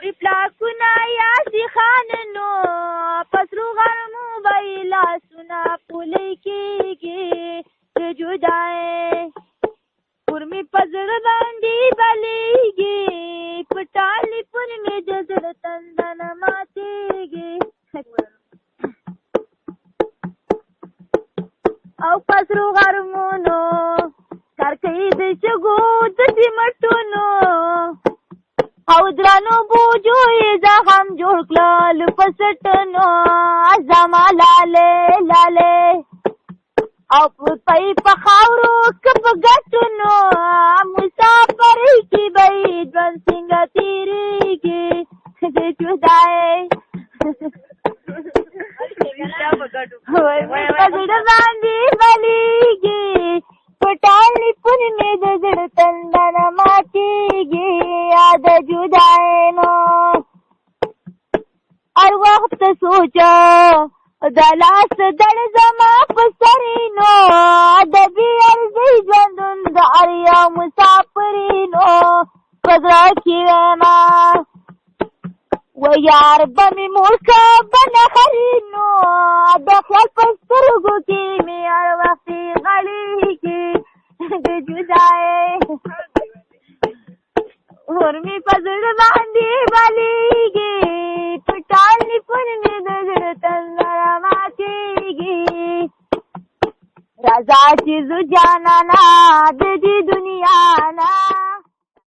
وی پلاکونه یاسي خاننو پسرو غرمو به لاسونه پولی کېږي د جدای ورمې په زړه باندې بلیږي په ټالیفون مې د زړه تنده نه ماتېږي او پسرو غرمونو کار کوي د شګو د سیمټونو او درنو بوجو یې زخم جوړ کړل په سټنو زما لالې لالې او پی په خاورو که په ګټونو مسافرۍ کې به یې ژوند څنګه تېرېږي د جدای په زړه باندې بلیږي په ټالیفون مې د زړه تنده نه ماتېږي یاد جدای نو هر وخت سوچه د لاس دړ زما په سرینو د بې ارزۍ ژوندون د هر یو مسافرینو په زړه کې ویمه و یار به مې موړ که به نه خرینو د خیال په سترګو کې مې هر وخت غړېږي د جدای اور مې په زړه باندې بلیږي په ټالیفون مې د زړه تنده راماتېږي راځه چې زو جانانه د دې دنیا نه